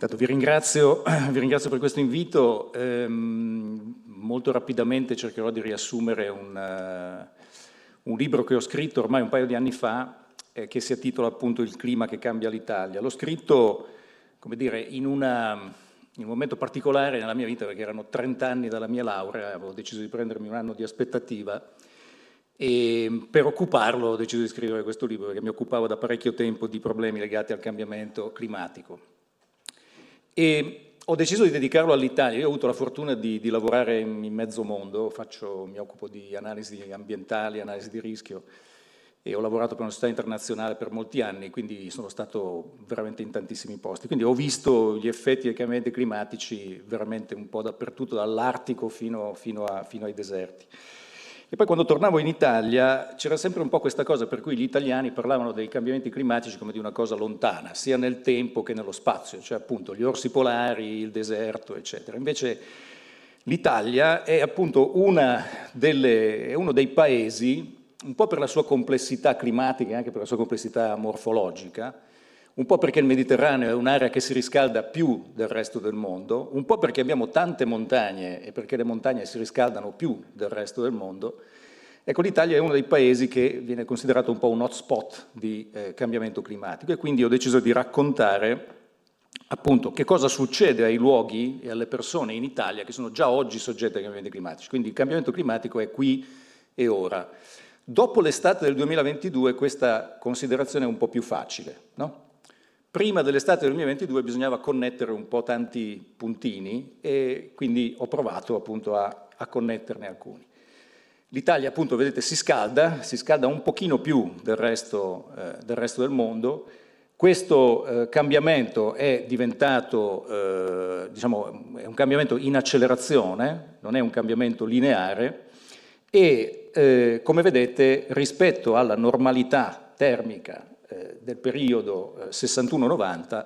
Intanto vi ringrazio per questo invito. Molto rapidamente cercherò di riassumere un libro che ho scritto ormai un paio di anni fa, che si intitola appunto Il clima che cambia l'Italia. L'ho scritto, come dire, in un momento particolare nella mia vita, perché erano 30 anni dalla mia laurea, avevo deciso di prendermi un anno di aspettativa e per occuparlo ho deciso di scrivere questo libro, perché mi occupavo da parecchio tempo di problemi legati al cambiamento climatico. E ho deciso di dedicarlo all'Italia. Io ho avuto la fortuna di lavorare in mezzo mondo, mi occupo di analisi ambientali, analisi di rischio, e ho lavorato per una società internazionale per molti anni, quindi sono stato veramente in tantissimi posti. Quindi ho visto gli effetti dei cambiamenti climatici veramente un po' dappertutto, dall'Artico fino ai deserti. E poi quando tornavo in Italia c'era sempre un po' questa cosa per cui gli italiani parlavano dei cambiamenti climatici come di una cosa lontana, sia nel tempo che nello spazio, cioè appunto gli orsi polari, il deserto, eccetera. Invece l'Italia è appunto è uno dei paesi, un po' per la sua complessità climatica e anche per la sua complessità morfologica, un po' perché il Mediterraneo è un'area che si riscalda più del resto del mondo, un po' perché abbiamo tante montagne e perché le montagne si riscaldano più del resto del mondo. Ecco, l'Italia è uno dei paesi che viene considerato un po' un hotspot di cambiamento climatico, e quindi ho deciso di raccontare appunto che cosa succede ai luoghi e alle persone in Italia che sono già oggi soggetti ai cambiamenti climatici. Quindi il cambiamento climatico è qui e ora. Dopo l'estate del 2022 questa considerazione è un po' più facile, no? Prima dell'estate del 2022 bisognava connettere un po' tanti puntini e quindi ho provato appunto a connetterne alcuni. L'Italia appunto, vedete, si scalda un pochino più del resto del mondo. Questo cambiamento è diventato, diciamo, è un cambiamento in accelerazione, non è un cambiamento lineare e come vedete rispetto alla normalità termica del periodo 61-90,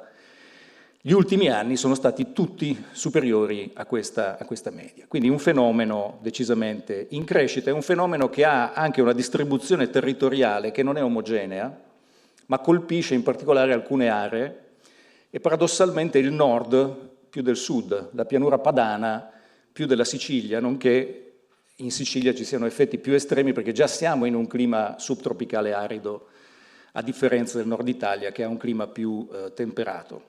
gli ultimi anni sono stati tutti superiori a questa media. Quindi un fenomeno decisamente in crescita, è un fenomeno che ha anche una distribuzione territoriale che non è omogenea, ma colpisce in particolare alcune aree e paradossalmente il nord più del sud, la pianura padana più della Sicilia, nonché in Sicilia ci siano effetti più estremi perché già siamo in un clima subtropicale arido, a differenza del nord Italia che ha un clima più temperato.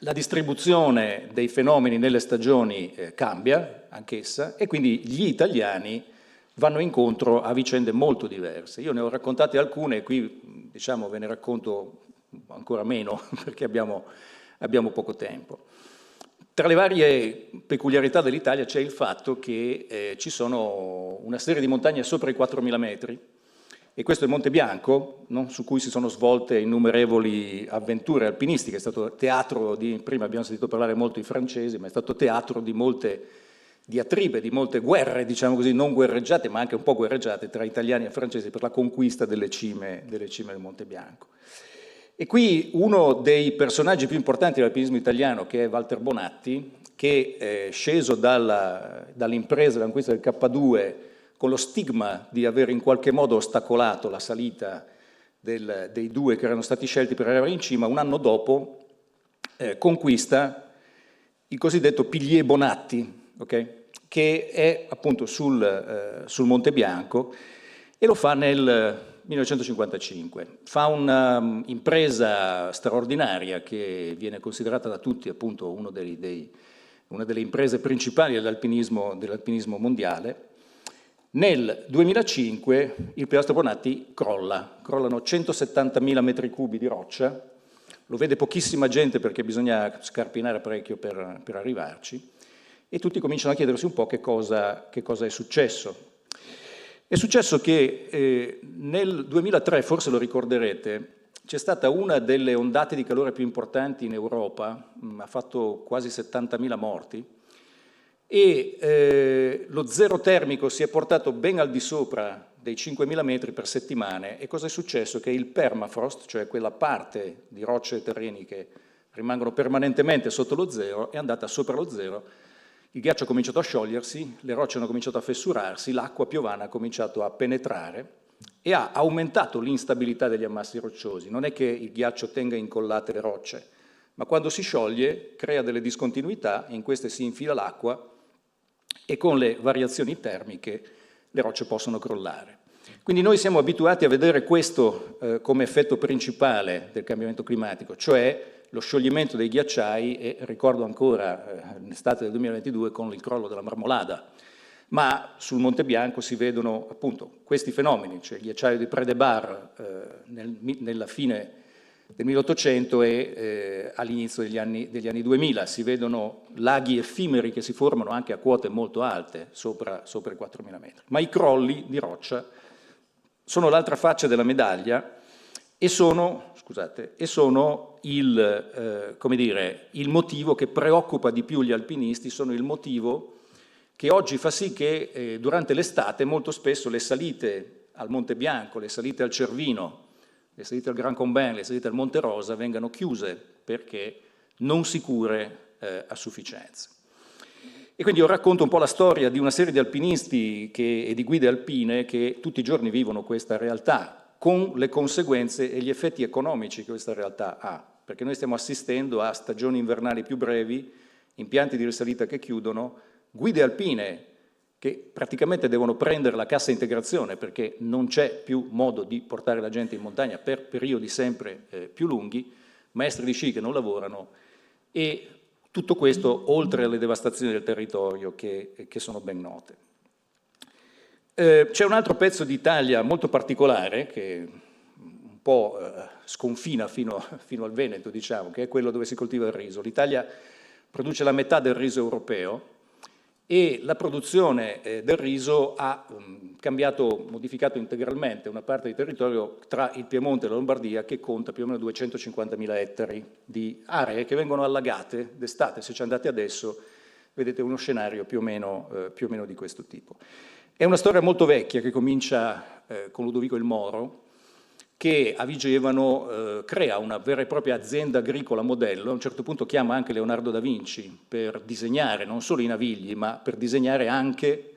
La distribuzione dei fenomeni nelle stagioni cambia anch'essa e quindi gli italiani vanno incontro a vicende molto diverse. Io ne ho raccontate alcune e qui diciamo ve ne racconto ancora meno perché abbiamo poco tempo. Tra le varie peculiarità dell'Italia c'è il fatto che ci sono una serie di montagne sopra i 4.000 metri, e questo è il Monte Bianco, no? Su cui si sono svolte innumerevoli avventure alpinistiche. È stato teatro prima abbiamo sentito parlare molto i francesi, ma è stato teatro di molte diatribe, di molte guerre, diciamo così, non guerreggiate, ma anche un po' guerreggiate tra italiani e francesi per la conquista delle cime del Monte Bianco. E qui uno dei personaggi più importanti dell'alpinismo italiano, che è Walter Bonatti, che è sceso dall'impresa della conquista del K2 con lo stigma di aver in qualche modo ostacolato la salita dei due che erano stati scelti per arrivare in cima, un anno dopo conquista il cosiddetto Pilier Bonatti, okay? Che è appunto sul Monte Bianco, e lo fa nel 1955. Fa un'impresa straordinaria che viene considerata da tutti appunto una delle imprese principali dell'alpinismo mondiale. Nel 2005 il pilastro Bonatti crollano 170.000 metri cubi di roccia, lo vede pochissima gente perché bisogna scarpinare parecchio per arrivarci, e tutti cominciano a chiedersi un po' che cosa è successo. È successo che nel 2003, forse lo ricorderete, c'è stata una delle ondate di calore più importanti in Europa, ha fatto quasi 70.000 morti, e lo zero termico si è portato ben al di sopra dei 5.000 metri per settimane. E cosa è successo? Che il permafrost, cioè quella parte di rocce e terreni che rimangono permanentemente sotto lo zero, è andata sopra lo zero. Il ghiaccio ha cominciato a sciogliersi, le rocce hanno cominciato a fessurarsi, l'acqua piovana ha cominciato a penetrare e ha aumentato l'instabilità degli ammassi rocciosi. Non è che il ghiaccio tenga incollate le rocce, ma quando si scioglie crea delle discontinuità e in queste si infila l'acqua e con le variazioni termiche le rocce possono crollare. Quindi noi siamo abituati a vedere questo come effetto principale del cambiamento climatico, cioè lo scioglimento dei ghiacciai e ricordo ancora l'estate del 2022 con il crollo della Marmolada. Ma sul Monte Bianco si vedono appunto questi fenomeni, cioè il ghiacciaio di Pré-des-Barres nella fine del 1800 e all'inizio degli anni 2000. Si vedono laghi effimeri che si formano anche a quote molto alte, sopra i 4.000 metri. Ma i crolli di roccia sono l'altra faccia della medaglia e sono il motivo che preoccupa di più gli alpinisti, sono il motivo che oggi fa sì che durante l'estate molto spesso le salite al Monte Bianco, le salite al Cervino, le salite al Grand Combin, le salite al Monte Rosa vengano chiuse perché non sicure a sufficienza. E quindi io racconto un po' la storia di una serie di alpinisti e di guide alpine che tutti i giorni vivono questa realtà, con le conseguenze e gli effetti economici che questa realtà ha, perché noi stiamo assistendo a stagioni invernali più brevi, impianti di risalita che chiudono, guide alpine che praticamente devono prendere la cassa integrazione perché non c'è più modo di portare la gente in montagna per periodi sempre più lunghi, maestri di sci che non lavorano e tutto questo oltre alle devastazioni del territorio che sono ben note. C'è un altro pezzo d'Italia molto particolare che un po' sconfina fino al Veneto, diciamo, che è quello dove si coltiva il riso. L'Italia produce la metà del riso europeo e la produzione del riso ha modificato integralmente una parte di territorio tra il Piemonte e la Lombardia che conta più o meno 250.000 ettari di aree che vengono allagate d'estate. Se ci andate adesso vedete uno scenario più o meno di questo tipo. È una storia molto vecchia che comincia con Ludovico il Moro, che a Vigevano crea una vera e propria azienda agricola modello. A un certo punto chiama anche Leonardo da Vinci per disegnare non solo i Navigli, ma per disegnare anche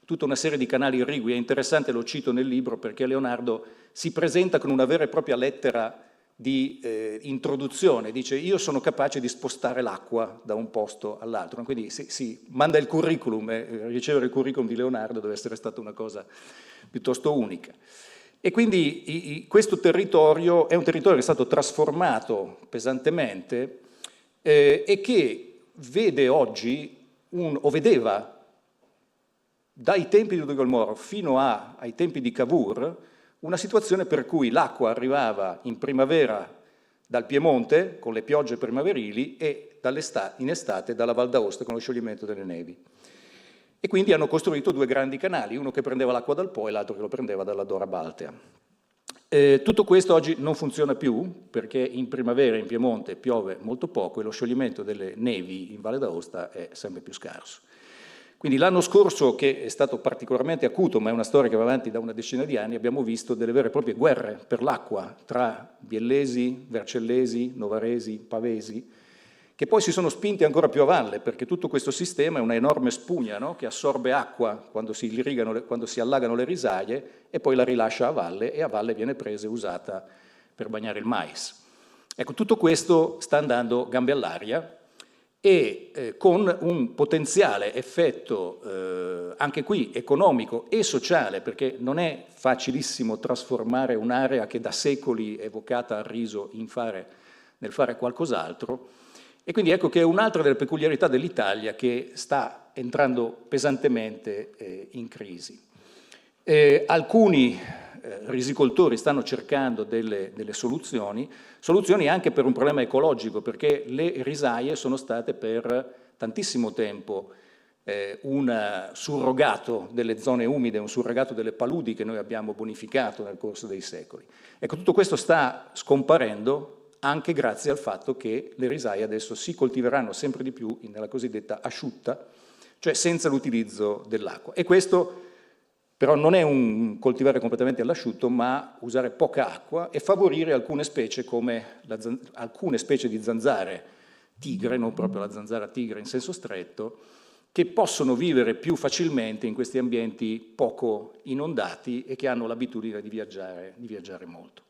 tutta una serie di canali irrigui. È interessante, lo cito nel libro, perché Leonardo si presenta con una vera e propria lettera di introduzione. Dice: io sono capace di spostare l'acqua da un posto all'altro. Quindi si manda il curriculum, ricevere il curriculum di Leonardo deve essere stata una cosa piuttosto unica. E quindi questo territorio è un territorio che è stato trasformato pesantemente e che vede oggi, o vedeva dai tempi di Ludovico il Moro fino ai tempi di Cavour, una situazione per cui l'acqua arrivava in primavera dal Piemonte con le piogge primaverili e in estate dalla Val d'Aosta con lo scioglimento delle nevi. E quindi hanno costruito due grandi canali, uno che prendeva l'acqua dal Po e l'altro che lo prendeva dalla Dora Baltea. Tutto questo oggi non funziona più perché in primavera in Piemonte piove molto poco e lo scioglimento delle nevi in Valle d'Aosta è sempre più scarso. Quindi l'anno scorso, che è stato particolarmente acuto, ma è una storia che va avanti da una decina di anni, abbiamo visto delle vere e proprie guerre per l'acqua tra biellesi, vercellesi, novaresi, pavesi, che poi si sono spinti ancora più a valle, perché tutto questo sistema è una enorme spugna, no? Che assorbe acqua quando si allagano le risaie e poi la rilascia a valle e a valle viene presa e usata per bagnare il mais. Ecco, tutto questo sta andando gambe all'aria e con un potenziale effetto anche qui economico e sociale, perché non è facilissimo trasformare un'area che da secoli è evocata al riso nel fare qualcos'altro. E quindi ecco che è un'altra delle peculiarità dell'Italia che sta entrando pesantemente in crisi. Alcuni risicoltori stanno cercando delle soluzioni anche per un problema ecologico, perché le risaie sono state per tantissimo tempo un surrogato delle zone umide, un surrogato delle paludi che noi abbiamo bonificato nel corso dei secoli. Ecco, tutto questo sta scomparendo anche grazie al fatto che le risaie adesso si coltiveranno sempre di più nella cosiddetta asciutta, cioè senza l'utilizzo dell'acqua. E questo però non è un coltivare completamente all'asciutto, ma usare poca acqua e favorire alcune specie come alcune specie di zanzare tigre, non proprio la zanzara tigre in senso stretto, che possono vivere più facilmente in questi ambienti poco inondati e che hanno l'abitudine di viaggiare molto.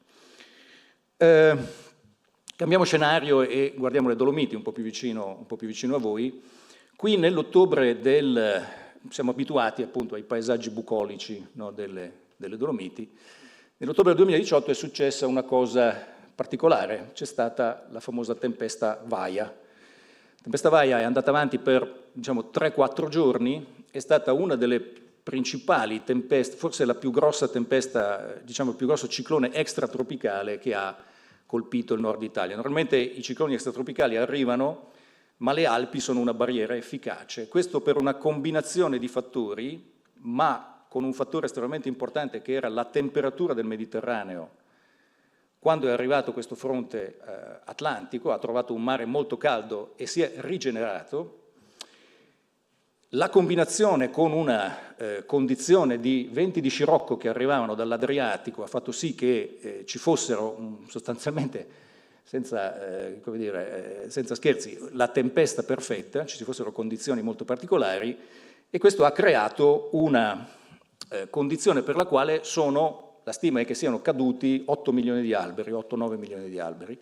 Cambiamo scenario e guardiamo le Dolomiti, un po' più vicino a voi. Qui nell'ottobre siamo abituati appunto ai paesaggi bucolici, no, delle Dolomiti. Nell'ottobre del 2018 è successa una cosa particolare, c'è stata la famosa tempesta Vaia. La tempesta Vaia è andata avanti per 3-4 giorni, è stata una delle principali tempeste, forse la più grossa tempesta, il più grosso ciclone extratropicale che ha colpito il nord Italia. Normalmente i cicloni extratropicali arrivano, ma le Alpi sono una barriera efficace. Questo per una combinazione di fattori, ma con un fattore estremamente importante che era la temperatura del Mediterraneo. Quando è arrivato questo fronte atlantico, ha trovato un mare molto caldo e si è rigenerato. La combinazione con una condizione di venti di scirocco che arrivavano dall'Adriatico ha fatto sì che ci fossero sostanzialmente, senza scherzi, la tempesta perfetta, ci fossero condizioni molto particolari, e questo ha creato una condizione per la quale la stima è che siano caduti 8 milioni di alberi, 8-9 milioni di alberi,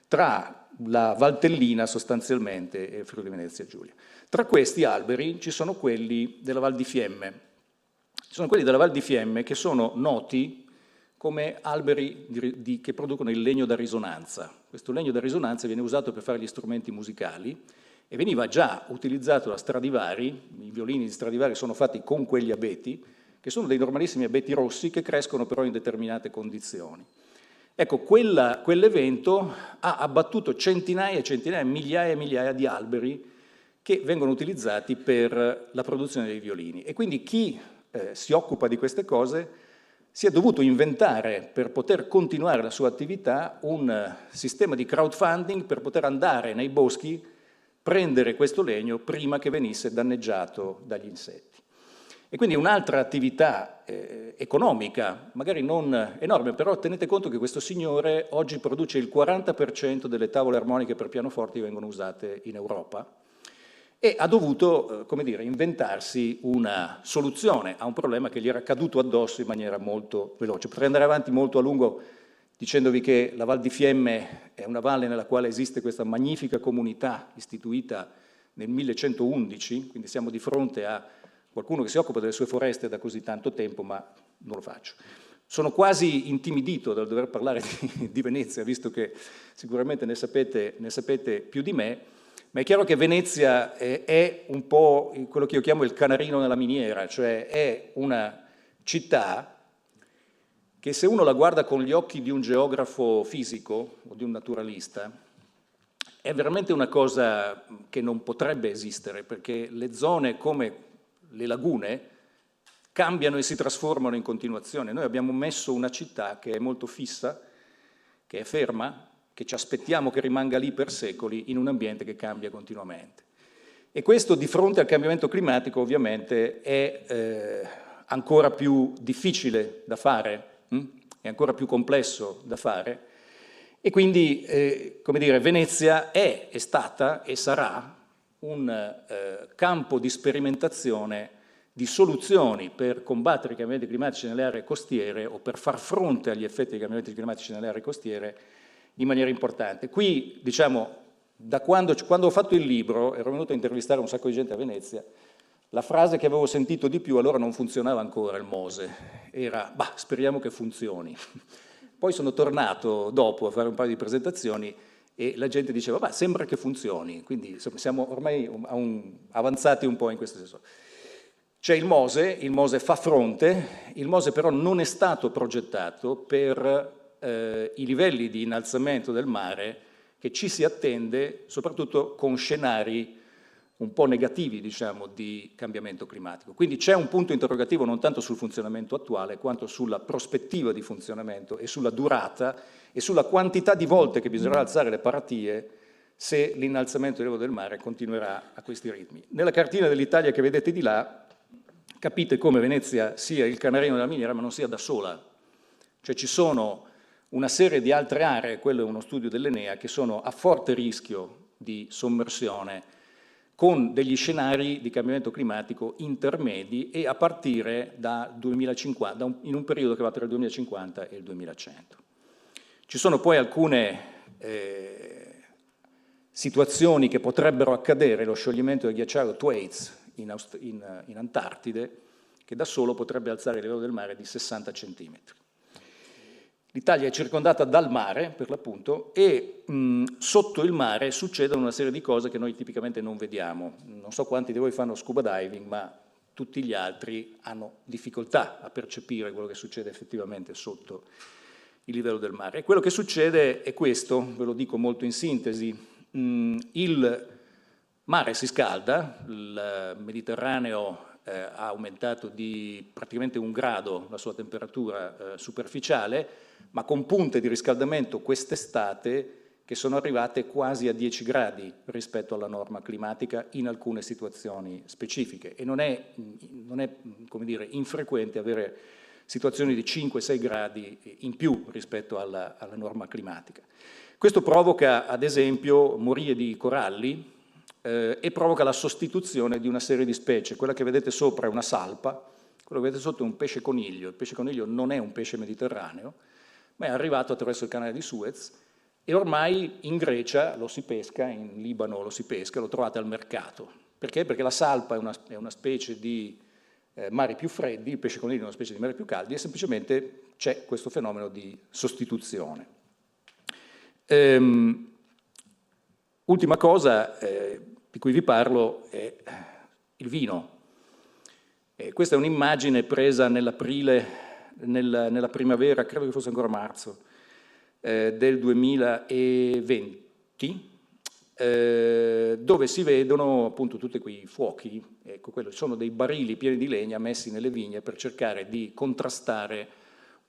tra la Valtellina sostanzialmente e il Friuli Venezia Giulia. Tra questi alberi ci sono quelli della Val di Fiemme. Ci sono quelli della Val di Fiemme che sono noti come alberi che producono il legno da risonanza. Questo legno da risonanza viene usato per fare gli strumenti musicali e veniva già utilizzato da Stradivari. I violini di Stradivari sono fatti con quegli abeti, che sono dei normalissimi abeti rossi che crescono però in determinate condizioni. Ecco, quell'evento ha abbattuto centinaia e centinaia, migliaia e migliaia di alberi che vengono utilizzati per la produzione dei violini. E quindi chi si occupa di queste cose si è dovuto inventare, per poter continuare la sua attività, un sistema di crowdfunding per poter andare nei boschi, prendere questo legno prima che venisse danneggiato dagli insetti. E quindi un'altra attività economica, magari non enorme, però tenete conto che questo signore oggi produce il 40% delle tavole armoniche per pianoforti che vengono usate in Europa e ha dovuto, inventarsi una soluzione a un problema che gli era caduto addosso in maniera molto veloce. Potrei andare avanti molto a lungo dicendovi che la Val di Fiemme è una valle nella quale esiste questa magnifica comunità istituita nel 1111, quindi siamo di fronte a qualcuno che si occupa delle sue foreste da così tanto tempo, ma non lo faccio. Sono quasi intimidito dal dover parlare di Venezia, visto che sicuramente ne sapete più di me, ma è chiaro che Venezia è un po' quello che io chiamo il canarino nella miniera, cioè è una città che se uno la guarda con gli occhi di un geografo fisico o di un naturalista, è veramente una cosa che non potrebbe esistere, perché le zone come le lagune cambiano e si trasformano in continuazione. Noi abbiamo messo una città che è molto fissa, che è ferma, che ci aspettiamo che rimanga lì per secoli in un ambiente che cambia continuamente. E questo di fronte al cambiamento climatico ovviamente è ancora più difficile da fare, è ancora più complesso da fare e quindi Venezia è stata e sarà un campo di sperimentazione di soluzioni per combattere i cambiamenti climatici nelle aree costiere o per far fronte agli effetti dei cambiamenti climatici nelle aree costiere in maniera importante. Qui, da quando ho fatto il libro, ero venuto a intervistare un sacco di gente a Venezia, la frase che avevo sentito di più, allora non funzionava ancora il Mose, era speriamo che funzioni. Poi sono tornato dopo a fare un paio di presentazioni e la gente diceva, sembra che funzioni, quindi siamo ormai avanzati un po' in questo senso. C'è il Mose fa fronte, il Mose però non è stato progettato per i livelli di innalzamento del mare che ci si attende, soprattutto con scenari un po' negativi, di cambiamento climatico. Quindi c'è un punto interrogativo non tanto sul funzionamento attuale, quanto sulla prospettiva di funzionamento e sulla durata e sulla quantità di volte che bisognerà alzare le paratie se l'innalzamento del livello del mare continuerà a questi ritmi. Nella cartina dell'Italia che vedete di là, capite come Venezia sia il canarino della miniera, ma non sia da sola. Cioè ci sono una serie di altre aree, quello è uno studio dell'Enea, che sono a forte rischio di sommersione, con degli scenari di cambiamento climatico intermedi e a partire da 2050, in un periodo che va tra il 2050 e il 2100. Ci sono poi alcune situazioni che potrebbero accadere, lo scioglimento del ghiacciaio Thwaites in Antartide, che da solo potrebbe alzare il livello del mare di 60 centimetri. L'Italia è circondata dal mare, per l'appunto, e sotto il mare succedono una serie di cose che noi tipicamente non vediamo. Non so quanti di voi fanno scuba diving, ma tutti gli altri hanno difficoltà a percepire quello che succede effettivamente sotto il livello del mare. E quello che succede è questo, ve lo dico molto in sintesi. Il mare si scalda, il Mediterraneo ha aumentato di praticamente 1 grado la sua temperatura superficiale, ma con punte di riscaldamento quest'estate che sono arrivate quasi a 10 gradi rispetto alla norma climatica in alcune situazioni specifiche. E non è come dire, infrequente avere situazioni di 5-6 gradi in più rispetto alla norma climatica. Questo provoca, ad esempio, morie di coralli e provoca la sostituzione di una serie di specie. Quella che vedete sopra è una salpa, quello che vedete sotto è un pesce coniglio. Il pesce coniglio non è un pesce mediterraneo, ma è arrivato attraverso il canale di Suez e ormai in Grecia lo si pesca, in Libano lo si pesca, lo trovate al mercato. Perché? Perché la salpa è una specie di mari più freddi, il pesce coniglio è una specie di mari più caldi e semplicemente c'è questo fenomeno di sostituzione. Ultima cosa di cui vi parlo è il vino. Questa è un'immagine presa nell'aprile, nella primavera, credo che fosse ancora marzo, del 2020, dove si vedono appunto tutti quei fuochi. Ecco, quello sono dei barili pieni di legna messi nelle vigne per cercare di contrastare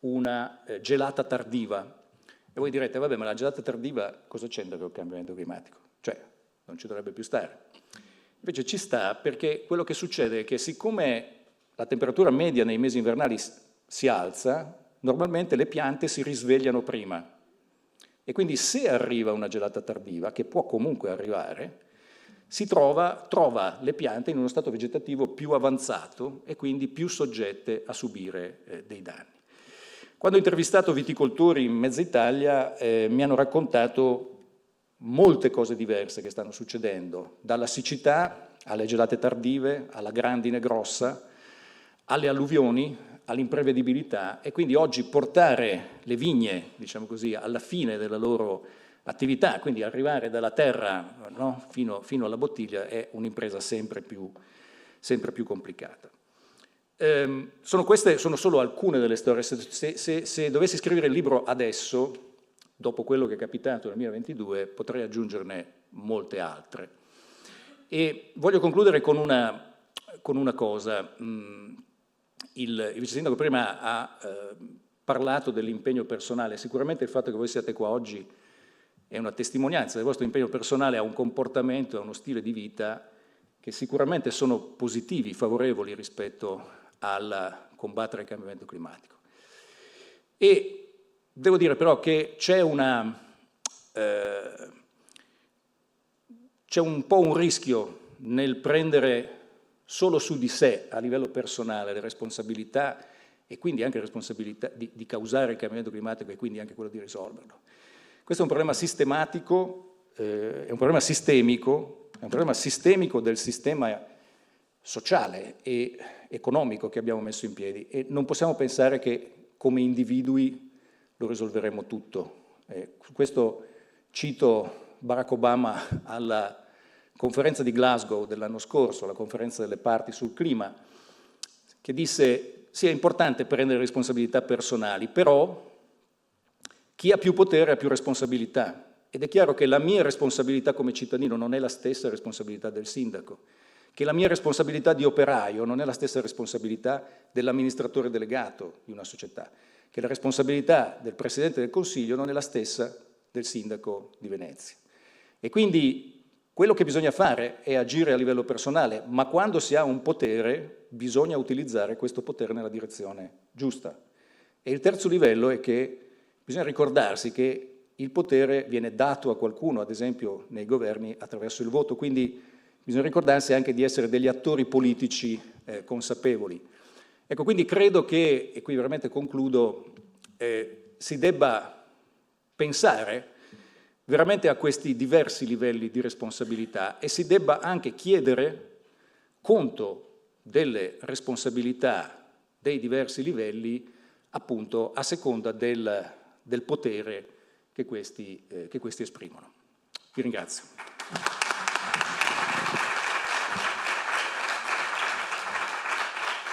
una gelata tardiva. E voi direte, vabbè, ma la gelata tardiva cosa c'entra con il cambiamento climatico? Cioè, non ci dovrebbe più stare. Invece ci sta perché quello che succede è che siccome la temperatura media nei mesi invernali si alza, normalmente le piante si risvegliano prima. E quindi se arriva una gelata tardiva, che può comunque arrivare, trova le piante in uno stato vegetativo più avanzato e quindi più soggette a subire dei danni. Quando ho intervistato viticoltori in mezza Italia mi hanno raccontato molte cose diverse che stanno succedendo, dalla siccità alle gelate tardive, alla grandine grossa, alle alluvioni, all'imprevedibilità, e quindi oggi portare le vigne, diciamo così, alla fine della loro attività, quindi arrivare dalla terra, no, fino alla bottiglia, è un'impresa sempre più complicata. Sono solo alcune delle storie. Se dovessi scrivere il libro adesso, dopo quello che è capitato nel 2022, potrei aggiungerne molte altre. E voglio concludere con una cosa. Il vice sindaco prima ha parlato dell'impegno personale. Sicuramente il fatto che voi siate qua oggi è una testimonianza del vostro impegno personale a un comportamento, a uno stile di vita che sicuramente sono positivi, favorevoli rispetto al combattere il cambiamento climatico. E devo dire però che c'è un po' un rischio nel prendere solo su di sé, a livello personale, le responsabilità e quindi anche la responsabilità di causare il cambiamento climatico e quindi anche quello di risolverlo. Questo è un problema sistematico, è un problema sistemico, è un problema sistemico del sistema sociale e economico che abbiamo messo in piedi e non possiamo pensare che come individui lo risolveremo tutto. Su questo cito Barack Obama alla conferenza di Glasgow dell'anno scorso, la conferenza delle parti sul clima, che disse sì, è importante prendere responsabilità personali, però chi ha più potere ha più responsabilità. Ed è chiaro che la mia responsabilità come cittadino non è la stessa responsabilità del sindaco, che la mia responsabilità di operaio non è la stessa responsabilità dell'amministratore delegato di una società, che la responsabilità del Presidente del Consiglio non è la stessa del sindaco di Venezia. E quindi quello che bisogna fare è agire a livello personale, ma quando si ha un potere bisogna utilizzare questo potere nella direzione giusta. E il terzo livello è che bisogna ricordarsi che il potere viene dato a qualcuno, ad esempio nei governi, attraverso il voto, quindi bisogna ricordarsi anche di essere degli attori politici consapevoli. Ecco, quindi credo che, e qui veramente concludo, si debba pensare veramente a questi diversi livelli di responsabilità e si debba anche chiedere conto delle responsabilità dei diversi livelli, appunto a seconda del potere che questi esprimono. Vi ringrazio.